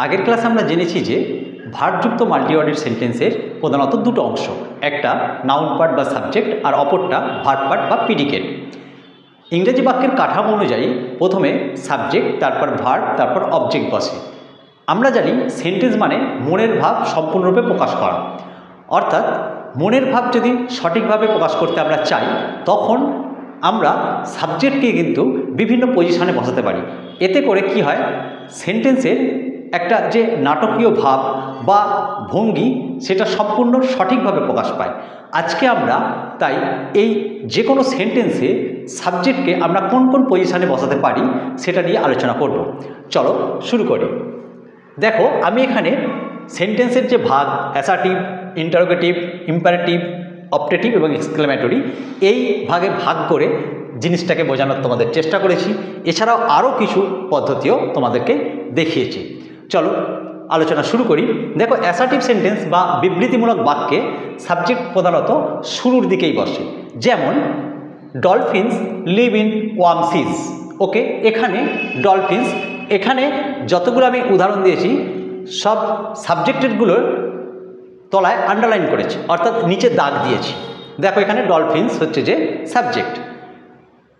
আগের ক্লাসে আমরা জেনেছি যে ভার্বযুক্ত মাল্টিওয়ার্ডের সেন্টেন্সের প্রধানত দুটো অংশ, একটা নাউন পার্ট বা সাবজেক্ট আর অপরটা ভার্ব পার্ট বা প্রিডিকেট। ইংরেজি বাক্যের কাঠামো অনুযায়ী প্রথমে সাবজেক্ট, তারপর ভার্ব, তারপর অবজেক্ট বসে। আমরা জানি সেন্টেন্স মানে মনের ভাব সম্পূর্ণরূপে প্রকাশ করা, অর্থাৎ মনের ভাব যদি সঠিকভাবে প্রকাশ করতে আমরা চাই তখন আমরা সাবজেক্টকে কিন্তু বিভিন্ন পজিশনে বসাতে পারি। এতে করে কি হয়, সেন্টেন্সের একটা যে নাটকীয় ভাব বা ভঙ্গি সেটা সম্পূর্ণ সঠিকভাবে প্রকাশ পায়। আজকে আমরা তাই এই যে কোনো সেন্টেন্সে সাবজেক্টকে আমরা কোন কোন পজিশনে বসাতে পারি সেটা নিয়ে আলোচনা করব। চলো শুরু করি। দেখো, আমি এখানে সেন্টেন্সের যে ভাগ অ্যাসার্টিভ, ইন্টারোগেটিভ, ইম্পারেটিভ, অপটেটিভ এবং এক্সক্লেমেটরি, এই ভাগে ভাগ করে জিনিসটাকে বোঝানোর তোমাদের চেষ্টা করেছি। এছাড়াও আরও কিছু পদ্ধতিও তোমাদেরকে দেখিয়েছি। চলো আলোচনা শুরু করি। দেখো, অ্যাসার্টিভ সেন্টেন্স বা বিবৃতিমূলক বাক্যে সাবজেক্ট প্রধানত শুরুর দিকেই বসে। যেমন ডলফিনস লিভ ইন ওয়ার্ম সিজ। ওকে, এখানে ডলফিনস, এখানে যতগুলো আমি উদাহরণ দিয়েছি সব সাবজেক্টেরগুলোর তলায় আন্ডারলাইন করেছি, অর্থাৎ নিচে দাগ দিয়েছি। দেখো, এখানে ডলফিনস হচ্ছে যে সাবজেক্ট,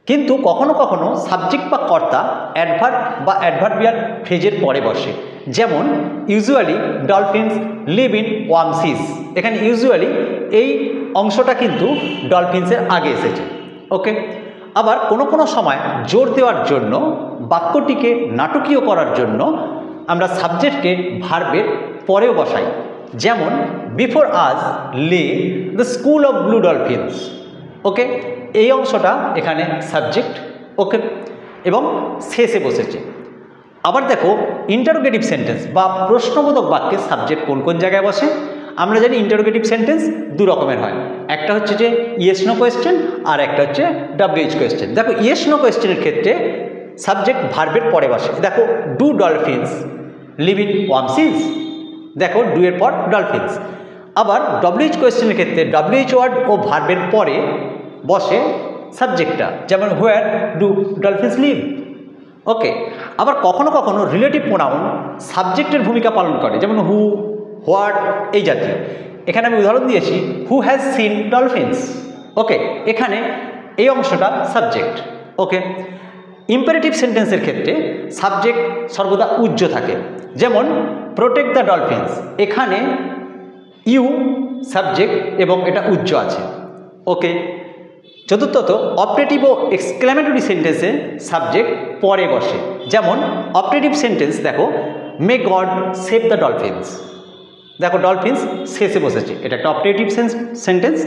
কিন্তু কখনো কখনো সাবজেক্ট বা কর্তা অ্যাডভার্ব বা অ্যাডভার্বিয়াল ফ্রেজের পরে বসে। যেমন usually dolphins live in warm seas. এখানে ইউজুয়ালি এই অংশটা কিন্তু ডলফিনসের আগে এসেছে। ওকে, আবার কোনো কোনো সময় জোর দেওয়ার জন্য, বাক্যটিকে নাটকীয় করার জন্য আমরা সাবজেক্টকে ভার্বের পরেও বসাই। যেমন before us lay the school of blue dolphins. Okay, এই অংশটা এখানে সাবজেক্ট। ওকে, এবং শেষে বসেছে। আবার দেখো, ইন্টারোগেটিভ সেন্টেন্স বা প্রশ্নবোধক বাক্যের সাবজেক্ট কোন কোন জায়গায় বসে। আমরা জানি ইন্টারোগেটিভ সেন্টেন্স দু রকমের হয়, একটা হচ্ছে যে ইয়েস নো কোয়েশ্চেন আর একটা হচ্ছে WH কোয়েশ্চেন। দেখো, ইয়েস নো কোয়েশ্চেনের ক্ষেত্রে সাবজেক্ট ভার্বের পরে বসে। দেখো, do dolphins live in warm seas. দেখো, ডু এর পর ডলফিনস। আবার WH কোয়েশ্চেনের ক্ষেত্রে WH ওয়ার্ড ও ভার্বের পরে বসে সাবজেক্টটা, যেমন হোয়ার ডু ডলফিনস লিভ। ওকে, আবার কখনো কখনো রিলেটিভ প্রোনাউন সাবজেক্টের ভূমিকা পালন করে, যেমন হু, হোয়াট এই জাতীয়। এখানে আমি উদাহরণ দিয়েছি হু হ্যাজ সিন ডলফিনস। ওকে, এখানে এই অংশটা সাবজেক্ট। ওকে, ইম্পারেটিভ সেন্টেন্সের ক্ষেত্রে সাবজেক্ট সর্বদা উজ্জ্ব থাকে। যেমন প্রোটেক্ট দ্য ডলফিনস, এখানে ইউ সাবজেক্ট এবং এটা উজ্জ্ব আছে। ওকে, চতুর্থত অপটেটিভ ও এক্সক্লেমেটরি সেন্টেন্সে সাবজেক্ট পরে বসে। যেমন অপটেটিভ সেন্টেন্স, দেখো may God save the dolphins. দেখো, ডলফিনস শেষে বসেছে, এটা একটা অপটেটিভ সেন্টেন্স।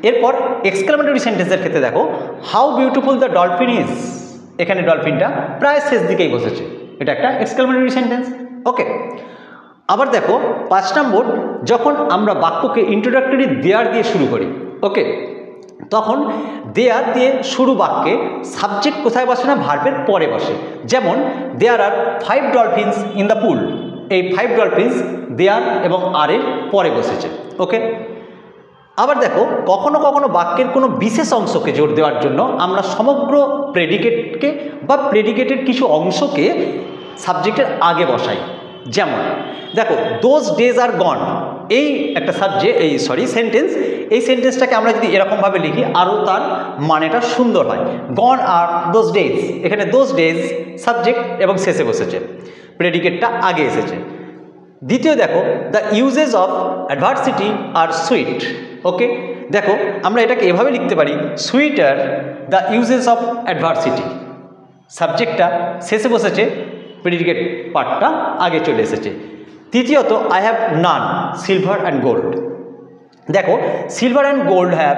এরপর এক্সক্লেমেটরি সেন্টেন্সের ক্ষেত্রে দেখো how beautiful the dolphin is. এখানে ডলফিনটা প্রায় শেষ দিকেই বসেছে, এটা একটা এক্সক্লেমেটরি সেন্টেন্স। ওকে, আবার দেখো 5 নম্বর, যখন আমরা বাক্যকে ইন্ট্রোডাক্টরি দেয়ার দিয়ে শুরু করি, ওকে, তখন দেয়ার দিয়ে শুরু বাক্যে সাবজেক্ট কোথায় বসে না, ভার্বের পরে বসে। যেমন দেয়ার আর 5 ডলফিনস ইন দ্য পুল। এই 5 ডলফিনস দেয়ার এবং আর এর পরে বসেছে। ওকে, আবার দেখো কখনো কখনো বাক্যের কোনো বিশেষ অংশকে জোর দেওয়ার জন্য আমরা সমগ্র প্রেডিকেটকে বা প্রেডিকেটের কিছু অংশকে সাবজেক্টের আগে বসাই। যেমন দেখো দোজ ডেজ আর গন, এই একটা সেন্টেন্স। এই সেন্টেন্সটাকে আমরা যদি এরকমভাবে লিখি আরও তার মানেটা সুন্দর হয়। গন আর দোজ ডেজ, এখানে দোজ ডেজ সাবজেক্ট এবং শেষে বসেছে, প্রেডিকেটটা আগে এসেছে। দ্বিতীয় দেখো the uses of adversity are sweet. Okay, দেখো আমরা এটাকে এভাবে লিখতে পারি, sweet are the uses of adversity. সাবজেক্টটা শেষে বসেছে, প্রেডিকেট পার্টটা আগে চলে এসেছে। তৃতীয়ত I have none silver and gold. দেখো silver and gold have,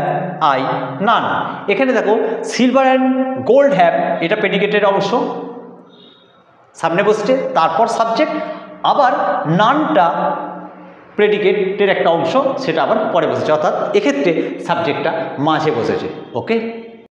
I none. এখানে দেখো সিলভার অ্যান্ড গোল্ড হ্যাভ, এটা প্রেডিকেটের অংশ সামনে বসছে, তারপর সাবজেক্ট। আবার নানটা প্রেডিকেটের একটা অংশ, সেটা আবার পরে বসেছে, অর্থাৎ এক্ষেত্রে সাবজেক্টটা মাঝে বসেছে। ওকে।